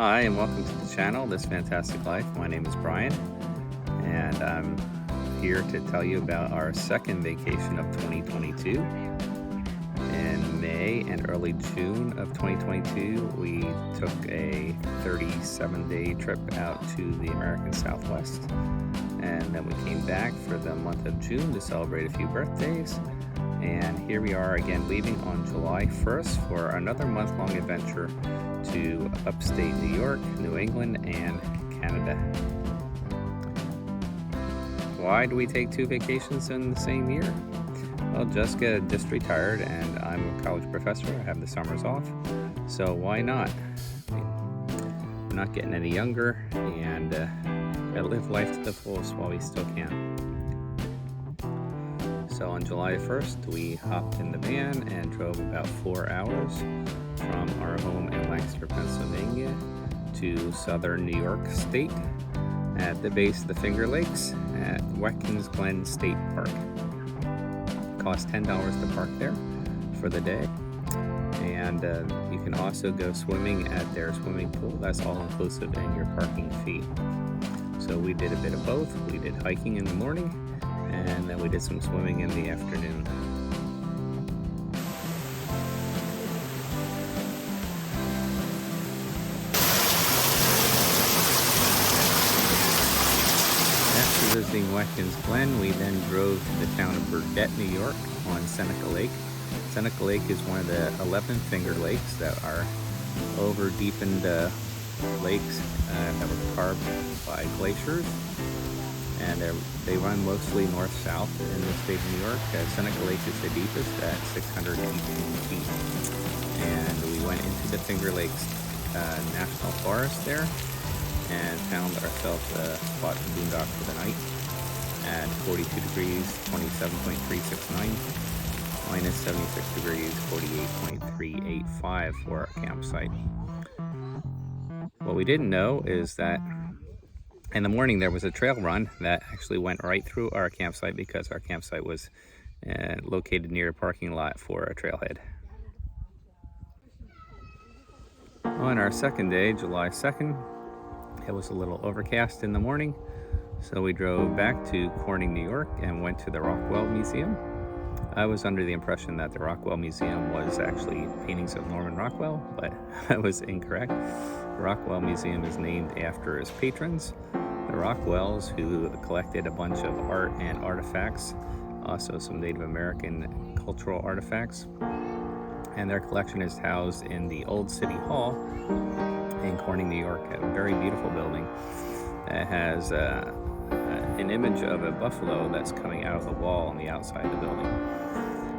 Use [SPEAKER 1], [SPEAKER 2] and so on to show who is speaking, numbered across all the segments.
[SPEAKER 1] Hi, and welcome to the channel, This Fantastic Life. My name is Brian, and I'm here to tell you about our second vacation of 2022. In May and early June of 2022, we took a 37-day trip out to the American Southwest, and then we came back for the month of June to celebrate a few birthdays. And here we are again, leaving on July 1st for another month-long adventure to upstate New York, New England, and Canada. Why do we take two vacations in the same year? Well, Jessica just retired and I'm a college professor. I have the summers off, so why not? We're not getting any younger, and gotta live life to the fullest while we still can. So on July 1st, we hopped in the van and drove about 4 hours from our home in Lancaster, Pennsylvania to southern New York State at the base of the Finger Lakes at Watkins Glen State Park. It costs $10 to park there for the day, and you can also go swimming at their swimming pool. That's all inclusive in your parking fee. So we did a bit of both. We did hiking in the morning, and then we did some swimming in the afternoon. After visiting Watkins Glen, we then drove to the town of Burdett, New York on Seneca Lake. Seneca Lake is one of the 11 Finger Lakes that are over-deepened lakes that were carved by glaciers. And they run mostly north-south in the state of New York. Seneca Lake is the deepest at 618 feet. And we went into the Finger Lakes National Forest there and found ourselves a spot to boondock for the night at 42 degrees, 27.369, minus 76 degrees, 48.385 for our campsite. What we didn't know is that in the morning there was a trail run that actually went right through our campsite because our campsite was located near a parking lot for a trailhead. On our second day, July 2nd, it was a little overcast in the morning, so we drove back to Corning, New York and went to the Rockwell Museum. I was under the impression that the Rockwell Museum was actually paintings of Norman Rockwell, but I was incorrect. The Rockwell Museum is named after his patrons, the Rockwells, who collected a bunch of art and artifacts, also some Native American cultural artifacts. And their collection is housed in the Old City Hall in Corning, New York, a very beautiful building that has an image of a buffalo that's coming out of the wall on the outside of the building.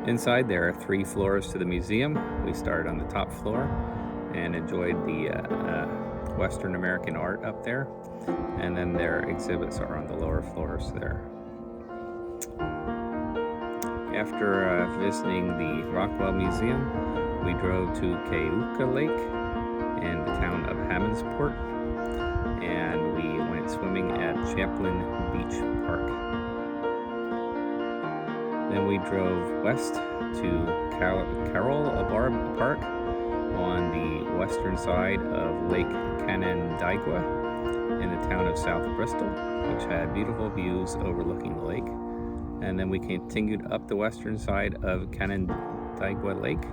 [SPEAKER 1] Inside there are 3 floors to the museum. We started on the top floor and enjoyed the Western American art up there, and then their exhibits are on the lower floors there. After visiting the Rockwell Museum, we drove to Cayuga Lake in the town of Hammondsport, and we went swimming at Champlain Beach Park. Then we drove west to Carroll Park on the western side of Lake Canandaigua in the town of South Bristol, which had beautiful views overlooking the lake. And then we continued up the western side of Canandaigua Lake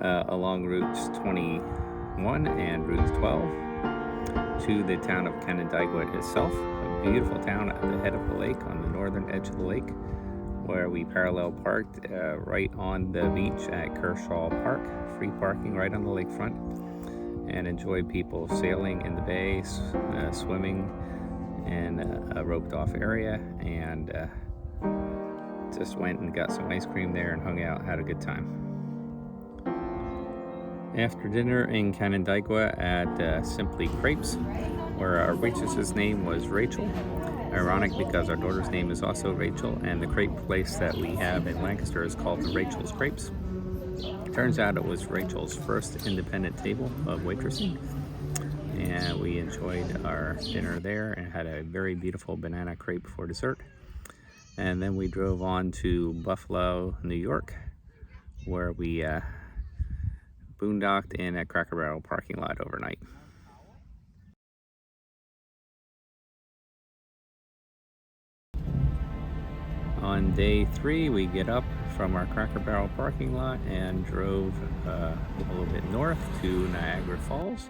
[SPEAKER 1] along routes 21 and route 12 to the town of Canandaigua itself, a beautiful town at the head of the lake on the northern edge of the lake, where we parallel parked right on the beach at Kershaw Park, free parking right on the lakefront, and enjoyed people sailing in the bay, swimming in a roped off area, and just went and got some ice cream there and hung out, had a good time. After dinner in Canandaigua at Simply Crepes, where our waitress's name was Rachel. Ironic because our daughter's name is also Rachel, and the crepe place that we have in Lancaster is called the Rachel's Crepes. Turns out it was Rachel's first independent table of waitressing, and we enjoyed our dinner there and had a very beautiful banana crepe for dessert. And then we drove on to Buffalo, New York, where we boondocked in a Cracker Barrel parking lot overnight. On day 3, we get up from our Cracker Barrel parking lot and drove a little bit north to Niagara Falls,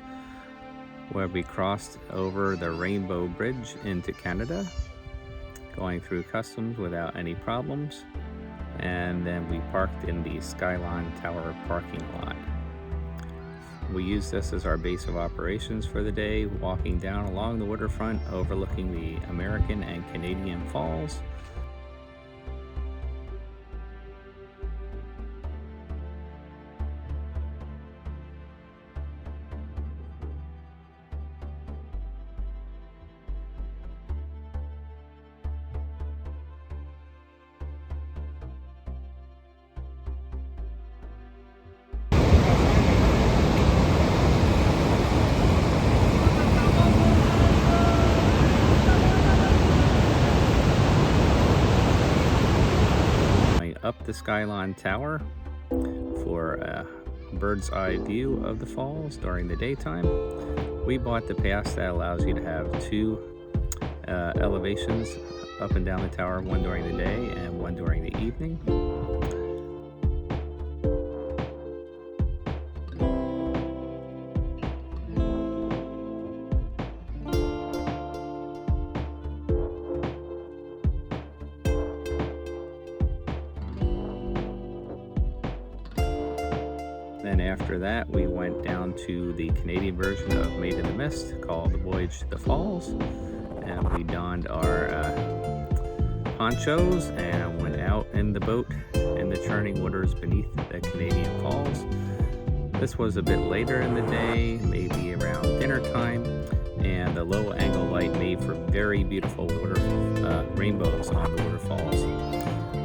[SPEAKER 1] where we crossed over the Rainbow Bridge into Canada, going through customs without any problems. And then we parked in the Skyline Tower parking lot. We used this as our base of operations for the day, walking down along the waterfront overlooking the American and Canadian Falls. Up the Skyline Tower for a bird's eye view of the falls during the daytime. We bought the pass that allows you to have 2 elevations up and down the tower, one during the day and one during the evening. Then after that, we went down to the Canadian version of Made in the Mist called The Voyage to the Falls, and we donned our ponchos and went out in the boat in the churning waters beneath the Canadian Falls. This was a bit later in the day, maybe around dinner time, and the low angle light made for very beautiful rainbows on the waterfalls.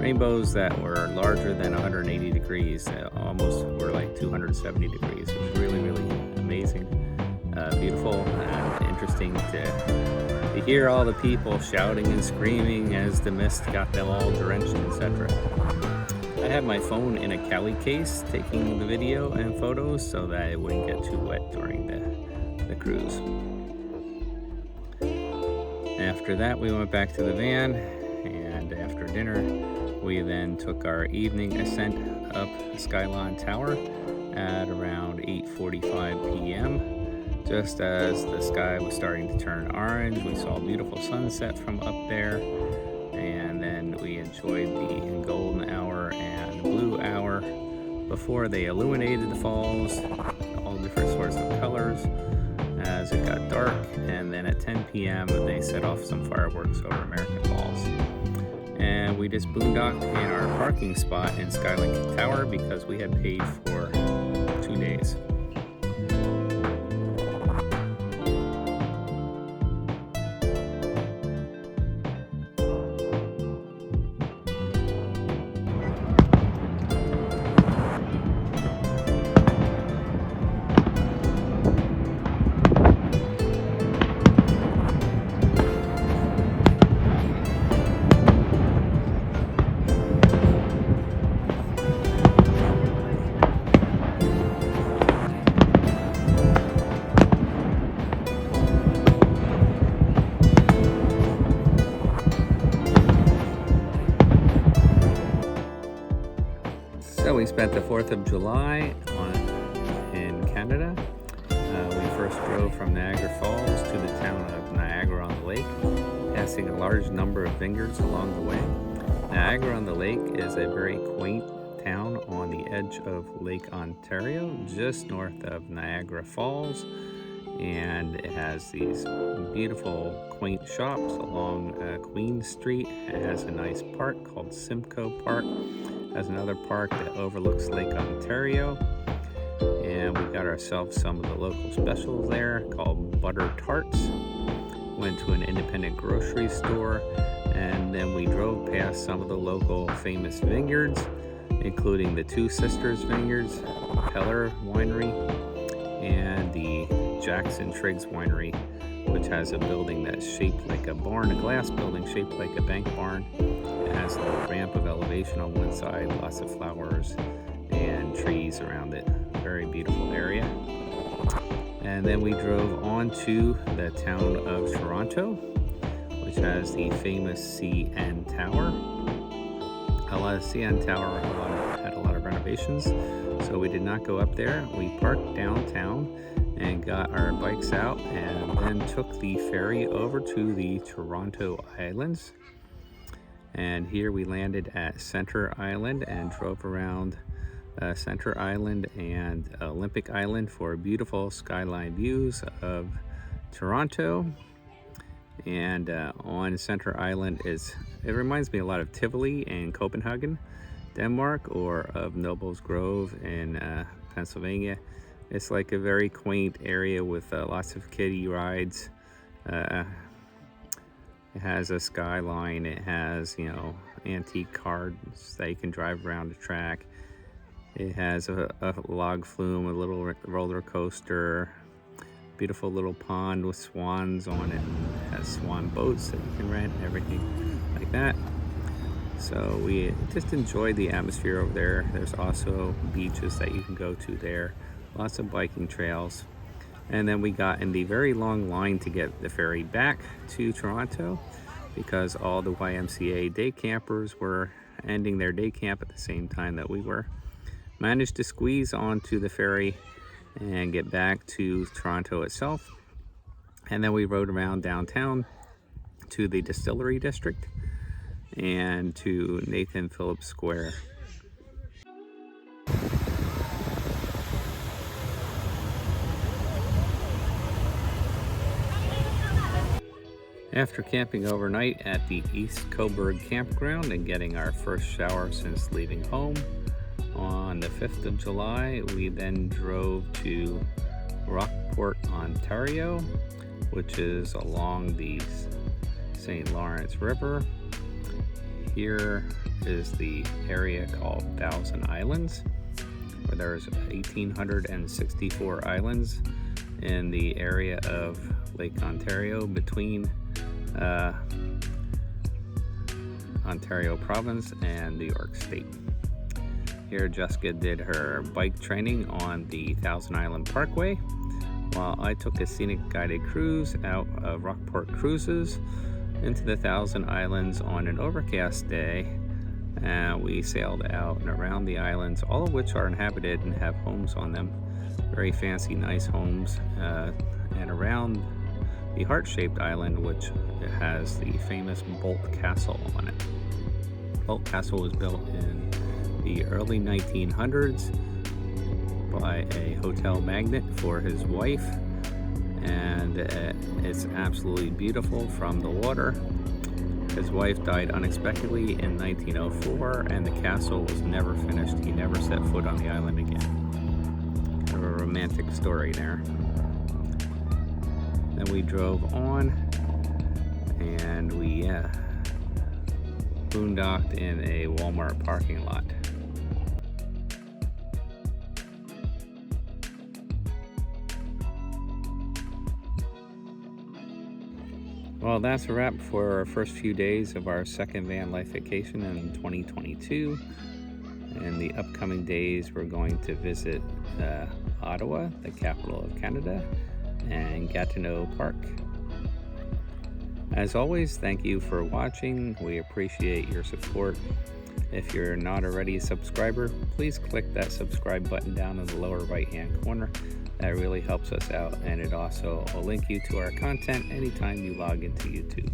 [SPEAKER 1] Rainbows that were larger than 180 degrees, almost were like 270 degrees. It was really, really amazing, beautiful, and interesting to hear all the people shouting and screaming as the mist got them all drenched, etc. I had my phone in a Cali case taking the video and photos so that it wouldn't get too wet during the cruise. After that, we went back to the van, and after dinner, we then took our evening ascent up Skyline Tower at around 8:45 p.m. Just as the sky was starting to turn orange, we saw a beautiful sunset from up there, and then we enjoyed the golden hour and blue hour before they illuminated the falls, all different sorts of colors as it got dark, and then at 10 p.m. they set off some fireworks over American Falls. And we just boondocked in our parking spot in Skyline Tower because we had paid for 2 days. So we spent the 4th of July in Canada. We first drove from Niagara Falls to the town of Niagara-on-the-Lake, passing a large number of vineyards along the way. Niagara-on-the-Lake is a very quaint town on the edge of Lake Ontario, just north of Niagara Falls, and it has these beautiful quaint shops along Queen Street. It has a nice park called Simcoe Park. It has another park that overlooks Lake Ontario, and we got ourselves some of the local specials there called butter tarts. Went to an independent grocery store, and then we drove past some of the local famous vineyards, including the Two Sisters Vineyards, Peller Winery, and the Jackson Triggs Winery, which has a building that's shaped like a barn, a glass building shaped like a bank barn. It has a little ramp of elevation on one side, lots of flowers and trees around it. Very beautiful area. And then we drove on to the town of Toronto, which has the famous CN Tower. CN Tower had a lot of renovations, so we did not go up there. We parked downtown and got our bikes out, and then took the ferry over to the Toronto Islands. And here we landed at Center Island and drove around Center Island and Olympic Island for beautiful skyline views of Toronto. And on Center Island it reminds me a lot of Tivoli and Copenhagen, Denmark, or of Nobles Grove in Pennsylvania. It's like a very quaint area with lots of kiddie rides. It has a skyline. It has, antique cars that you can drive around the track. It has a log flume, a little roller coaster, beautiful little pond with swans on it. It has swan boats that you can rent and everything like that. So we just enjoyed the atmosphere over there. There's also beaches that you can go to there, lots of biking trails. And then we got in the very long line to get the ferry back to Toronto because all the YMCA day campers were ending their day camp at the same time that we were. Managed to squeeze onto the ferry and get back to Toronto itself. And then we rode around downtown to the Distillery District and to Nathan Phillips Square. After camping overnight at the East Coburg Campground and getting our first shower since leaving home, on the 5th of July, we then drove to Rockport, Ontario, which is along the St. Lawrence River. Here is the area called Thousand Islands, where there's 1,864 islands in the area of Lake Ontario between Ontario Province and New York State. Here Jessica did her bike training on the Thousand Island Parkway, while I took a scenic guided cruise out of Rockport Cruises into the Thousand Islands on an overcast day. And we sailed out and around the islands, all of which are inhabited and have homes on them, very fancy, nice homes, and around the heart-shaped island, which has the famous Bolt Castle on it. Bolt Castle was built in the early 1900s by a hotel magnate for his wife, and it's absolutely beautiful from the water. His wife died unexpectedly in 1904, and the castle was never finished. He never set foot on the island again. Kind of a romantic story there. Then we drove on, and we boondocked in a Walmart parking lot. Well, that's a wrap for our first few days of our second van life vacation in 2022. In the upcoming days, we're going to visit Ottawa, the capital of Canada, and Gatineau Park. As always, thank you for watching. We appreciate your support. If you're not already a subscriber, please click that subscribe button down in the lower right hand corner. That really helps us out, and it also will link you to our content anytime you log into YouTube.